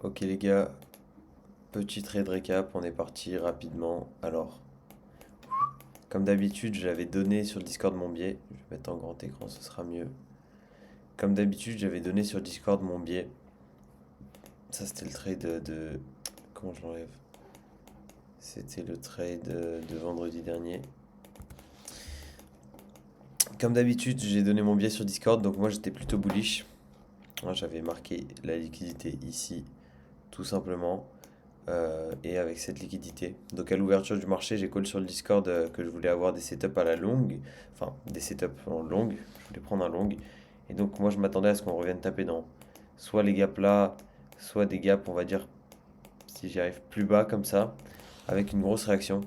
Ok les gars, petit trade récap, on est parti rapidement. Alors, comme d'habitude, j'avais donné sur le Discord mon biais. Je vais mettre en grand écran, ce sera mieux. Comme d'habitude, j'avais donné sur Discord mon biais. Ça, c'était le trade de... Comment je l'enlève? C'était le trade de vendredi dernier. Comme d'habitude, j'ai donné mon biais sur Discord, donc moi j'étais plutôt bullish. J'avais marqué la liquidité ici, tout simplement. Et avec cette liquidité. Donc à l'ouverture du marché, j'ai call sur le Discord que je voulais avoir des setups à la longue, enfin des setups en longue, je voulais prendre un long. Et donc moi je m'attendais à ce qu'on revienne taper dans soit les gaps là, soit des gaps, on va dire, si j'y arrive plus bas comme ça, avec une grosse réaction,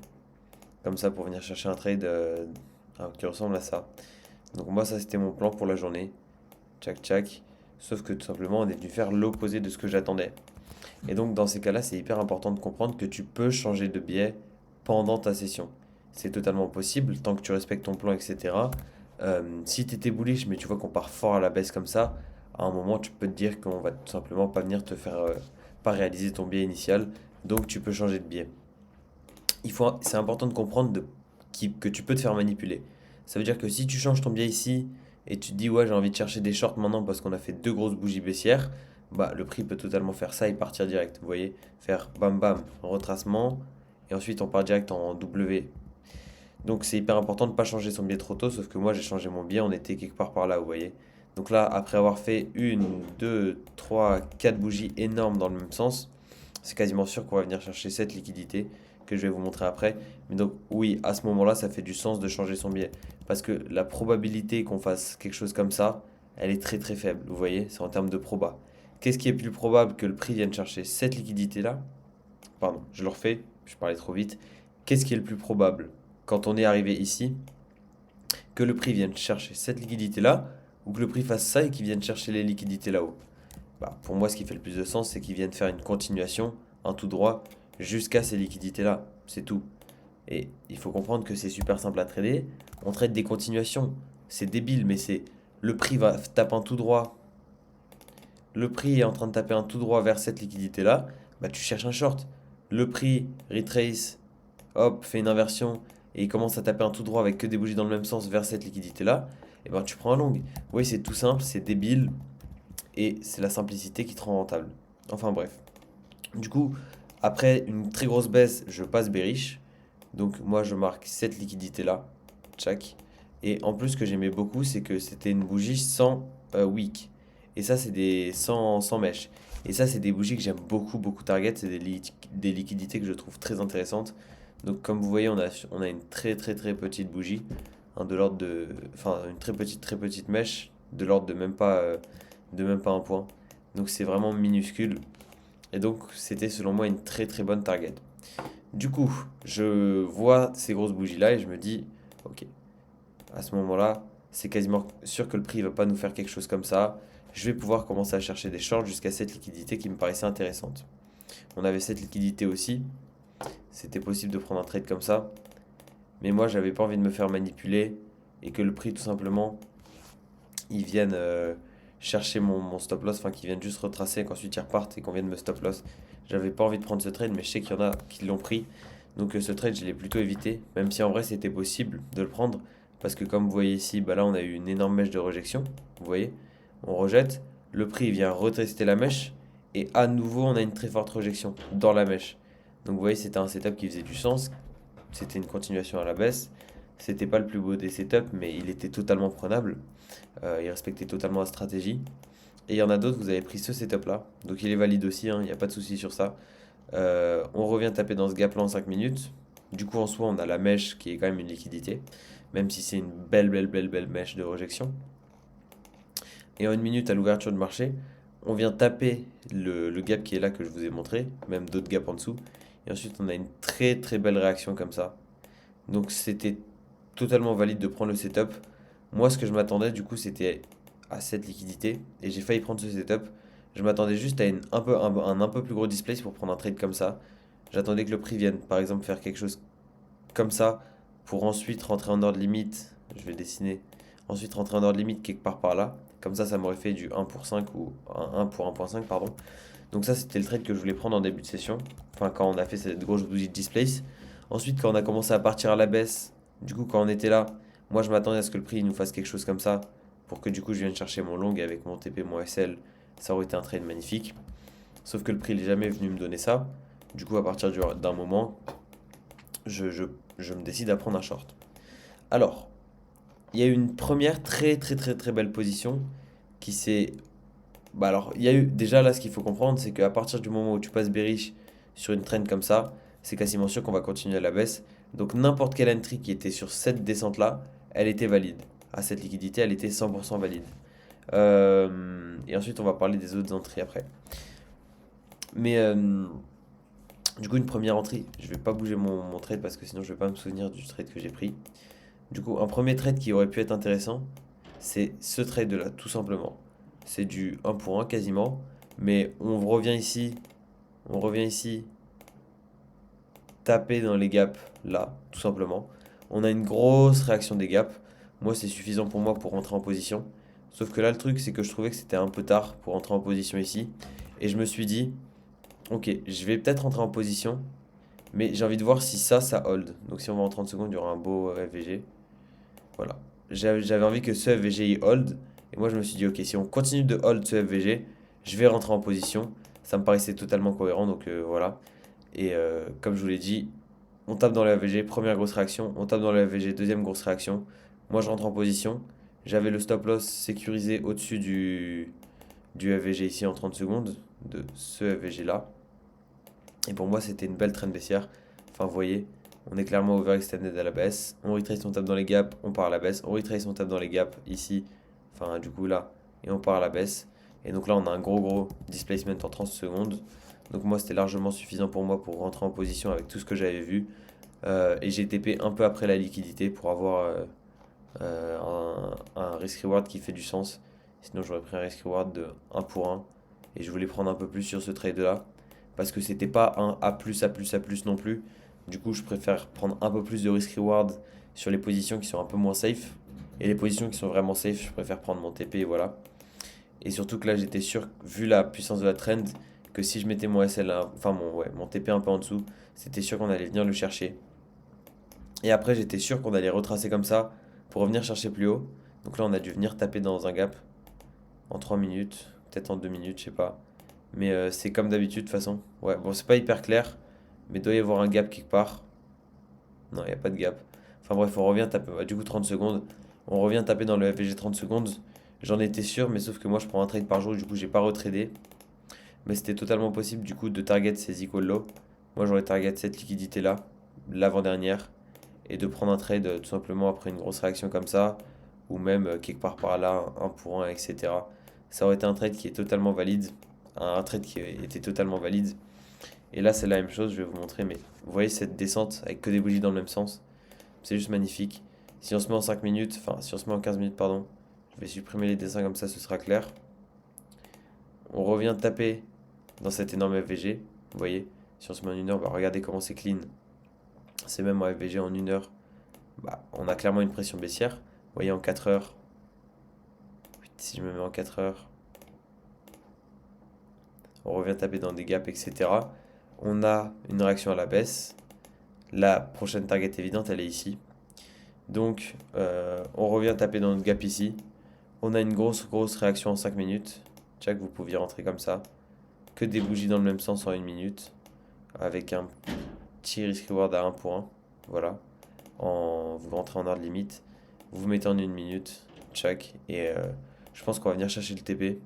comme ça pour venir chercher un trade qui ressemble à ça. Donc moi ça c'était mon plan pour la journée, tchac tchac, sauf que tout simplement on est dû faire l'opposé de ce que j'attendais. Et donc dans ces cas-là, c'est hyper important de comprendre que tu peux changer de biais pendant ta session. C'est totalement possible tant que tu respectes ton plan, etc. Si tu étais bullish, mais tu vois qu'on part fort à la baisse comme ça, à un moment, tu peux te dire qu'on va tout simplement pas venir te faire pas réaliser ton biais initial. Donc tu peux changer de biais. C'est important de comprendre que tu peux te faire manipuler. Ça veut dire que si tu changes ton biais ici et tu te dis ouais j'ai envie de chercher des shorts maintenant parce qu'on a fait deux grosses bougies baissières, bah le prix peut totalement faire ça et partir direct. Vous voyez, faire bam bam, retracement et ensuite on part direct en W. Donc c'est hyper important de ne pas changer son biais trop tôt, sauf que moi j'ai changé mon biais, on était quelque part par là, vous voyez. Donc là, après avoir fait une, deux, trois, quatre bougies énormes dans le même sens, c'est quasiment sûr qu'on va venir chercher cette liquidité que je vais vous montrer après. Mais donc oui, à ce moment-là, ça fait du sens de changer son biais. Parce que la probabilité qu'on fasse quelque chose comme ça, elle est très très faible. Vous voyez, c'est en termes de proba. Qu'est-ce qui est plus probable que le prix vienne chercher cette liquidité-là? Pardon, je le refais, je parlais trop vite. Qu'est-ce qui est le plus probable quand on est arrivé ici? Que le prix vienne chercher cette liquidité-là ou que le prix fasse ça et qu'il vienne chercher les liquidités là-haut? Bah, pour moi, ce qui fait le plus de sens, c'est qu'ils viennent faire une continuation, un tout droit, jusqu'à ces liquidités-là. C'est tout. Et il faut comprendre que c'est super simple à trader. On trade des continuations. C'est débile, mais c'est le prix va taper un tout droit. Le prix est en train de taper un tout droit vers cette liquidité-là. Bah, tu cherches un short. Le prix retrace, hop, fait une inversion et il commence à taper un tout droit avec que des bougies dans le même sens vers cette liquidité-là. Et ben tu prends un long. Oui, c'est tout simple, c'est débile et c'est la simplicité qui te rend rentable. Enfin bref. Du coup, après une très grosse baisse, je passe bearish. Donc moi, je marque cette liquidité-là. Tchac. Et en plus, ce que j'aimais beaucoup, c'est que c'était une bougie sans wick. Et ça, c'est sans mèche. Et ça, c'est des bougies que j'aime beaucoup, beaucoup target. C'est des liquidités que je trouve très intéressantes. Donc comme vous voyez, on a une très, très, très petite bougie. Hein, de l'ordre de... Enfin, une très petite mèche. De l'ordre de même pas un point. Donc c'est vraiment minuscule. Et donc, c'était selon moi une très très bonne target. Du coup, je vois ces grosses bougies-là et je me dis, ok, à ce moment-là, c'est quasiment sûr que le prix ne va pas nous faire quelque chose comme ça. Je vais pouvoir commencer à chercher des shorts jusqu'à cette liquidité qui me paraissait intéressante. On avait cette liquidité aussi. C'était possible de prendre un trade comme ça. Mais moi, j'avais pas envie de me faire manipuler et que le prix, tout simplement, il vienne chercher mon stop loss, enfin, qu'il vienne juste retracer et qu'ensuite il reparte et qu'on vienne me stop loss. J'avais pas envie de prendre ce trade, mais je sais qu'il y en a qui l'ont pris. Donc ce trade, je l'ai plutôt évité, même si en vrai c'était possible de le prendre. Parce que comme vous voyez ici, bah là on a eu une énorme mèche de rejection. Vous voyez, on rejette, le prix vient retester la mèche, et à nouveau on a une très forte rejection dans la mèche. Donc vous voyez, c'était un setup qui faisait du sens, c'était une continuation à la baisse. C'était pas le plus beau des setups, mais il était totalement prenable. Il respectait totalement la stratégie. Et il y en a d'autres, vous avez pris ce setup là. Donc il est valide aussi, il n'y a pas de souci sur ça. On revient taper dans ce gap là en 5 minutes. Du coup, en soi, on a la mèche qui est quand même une liquidité. Même si c'est une belle mèche de rejection. Et en une minute à l'ouverture de marché, on vient taper le gap qui est là que je vous ai montré. Même d'autres gaps en dessous. Et ensuite, on a une très très belle réaction comme ça. Donc c'était totalement valide de prendre le setup. Moi, ce que je m'attendais, du coup, c'était à cette liquidité. Et j'ai failli prendre ce setup. Je m'attendais juste à un peu plus gros display pour prendre un trade comme ça. J'attendais que le prix vienne, par exemple, faire quelque chose comme ça. Pour ensuite rentrer en ordre limite. Je vais dessiner. Ensuite rentrer en ordre limite quelque part par là. Comme ça m'aurait fait du 1 pour 5 ou un pour 1.5, pardon. Donc ça, c'était le trade que je voulais prendre en début de session. Enfin, quand on a fait cette grosse bougie de displace. Ensuite, quand on a commencé à partir à la baisse, du coup, quand on était là, moi, je m'attendais à ce que le prix il nous fasse quelque chose comme ça. Pour que du coup, je vienne chercher mon long et avec mon TP, mon SL, ça aurait été un trade magnifique. Sauf que le prix, il n'est jamais venu me donner ça. Du coup, à partir d'un moment, je, je, je me décide à prendre un short. Alors, il y a eu une première très très très très belle position qui s'est. Bah alors, il y a eu déjà là ce qu'il faut comprendre, c'est qu'à partir du moment où tu passes bearish sur une trend comme ça, c'est quasiment sûr qu'on va continuer à la baisse. Donc n'importe quelle entry qui était sur cette descente là, elle était valide. À cette liquidité, elle était 100% valide. Et ensuite, on va parler des autres entrées après. Mais du coup, une première entrée, je vais pas bouger mon trade parce que sinon je vais pas me souvenir du trade que j'ai pris. Du coup, un premier trade qui aurait pu être intéressant, c'est ce trade là, tout simplement. C'est du un pour un quasiment, mais on revient ici, taper dans les gaps là, tout simplement. On a une grosse réaction des gaps. Moi, c'est suffisant pour moi pour rentrer en position. Sauf que là, le truc, c'est que je trouvais que c'était un peu tard pour rentrer en position ici. Et je me suis dit, ok, je vais peut-être rentrer en position, mais j'ai envie de voir si ça hold. Donc si on va en 30 secondes, il y aura un beau FVG. Voilà. J'avais envie que ce FVG il hold. Et moi, je me suis dit, ok, si on continue de hold ce FVG, je vais rentrer en position. Ça me paraissait totalement cohérent, donc voilà. Et comme je vous l'ai dit, on tape dans le FVG, première grosse réaction. On tape dans le FVG, deuxième grosse réaction. Moi, je rentre en position. J'avais le stop loss sécurisé au-dessus du FVG ici en 30 secondes, de ce FVG là. Et pour moi, c'était une belle traîne baissière. Enfin, vous voyez, on est clairement overextended à la baisse. On retrace, on tape dans les gaps, on part à la baisse. On retrace, on tape dans les gaps ici. Enfin, du coup, là. Et on part à la baisse. Et donc là, on a un gros displacement en 30 secondes. Donc moi, c'était largement suffisant pour moi pour rentrer en position avec tout ce que j'avais vu. Et j'ai TP un peu après la liquidité pour avoir un risk-reward qui fait du sens. Sinon, j'aurais pris un risk-reward de 1 pour 1. Et je voulais prendre un peu plus sur ce trade-là parce que c'était pas un A+, A+, non plus. Du coup, je préfère prendre un peu plus de risk reward sur les positions qui sont un peu moins safe. Et les positions qui sont vraiment safe, je préfère prendre mon TP et voilà. Et surtout que là, j'étais sûr, vu la puissance de la trend, que si je mettais mon SL, enfin mon TP un peu en dessous, c'était sûr qu'on allait venir le chercher. Et après, j'étais sûr qu'on allait retracer comme ça pour revenir chercher plus haut. Donc là, on a dû venir taper dans un gap en 3 minutes, peut-être en 2 minutes, je sais pas. Mais c'est comme d'habitude, de toute façon. Ouais, bon, c'est pas hyper clair, mais il doit y avoir un gap quelque part. Non, il n'y a pas de gap. Enfin bref, on revient taper. Du coup, 30 secondes. On revient taper dans le FVG 30 secondes. J'en étais sûr, mais sauf que moi, je prends un trade par jour. Du coup, j'ai pas retradé. Mais c'était totalement possible, du coup, de target ces equal low. Moi, j'aurais target cette liquidité-là, l'avant-dernière. Et de prendre un trade tout simplement après une grosse réaction comme ça. Ou même quelque part par là, un pour un, etc. Ça aurait été un trade qui est totalement valide. Un trade qui était totalement valide. Et là, c'est la même chose, je vais vous montrer, mais vous voyez cette descente avec que des bougies dans le même sens. C'est juste magnifique. Si on se met en 5 minutes, enfin, si on se met en 15 minutes, pardon, je vais supprimer les dessins comme ça, ce sera clair. On revient taper dans cet énorme FVG. Vous voyez, si on se met en 1 heure, bah, regardez comment c'est clean. C'est même en FVG en 1 heure. Bah, on a clairement une pression baissière. Vous voyez, en 4 heures. Si je me mets en 4 heures, on revient taper dans des gaps, etc. On a une réaction à la baisse. La prochaine target évidente, elle est ici. Donc, on revient taper dans notre gap ici. On a une grosse réaction en 5 minutes. Check, vous pouviez rentrer comme ça. Que des bougies dans le même sens en 1 minute. Avec un petit risk reward à 1 pour 1. Voilà. Vous rentrez en ordre limite. Vous vous mettez en 1 minute. Check. Et je pense qu'on va venir chercher le TP.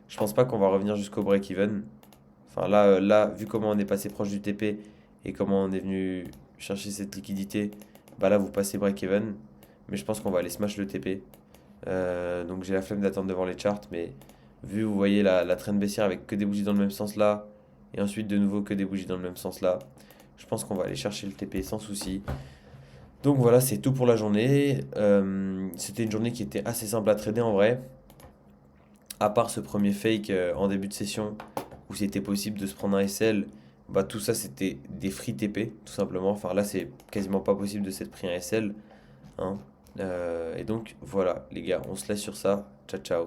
Je pense pas qu'on va revenir jusqu'au break-even. Enfin là, vu comment on est passé proche du TP et comment on est venu chercher cette liquidité, bah là vous passez break-even. Mais je pense qu'on va aller smash le TP. Donc j'ai la flemme d'attendre devant les charts, mais vu vous voyez la trend baissière avec que des bougies dans le même sens là, et ensuite de nouveau que des bougies dans le même sens là, je pense qu'on va aller chercher le TP sans souci. Donc voilà, c'est tout pour la journée. C'était une journée qui était assez simple à trader en vrai. À part ce premier fake en début de session où c'était possible de se prendre un SL, bah tout ça c'était des free TP tout simplement. Enfin là c'est quasiment pas possible de s'être pris un SL, hein. Et donc voilà les gars, on se laisse sur ça. Ciao ciao.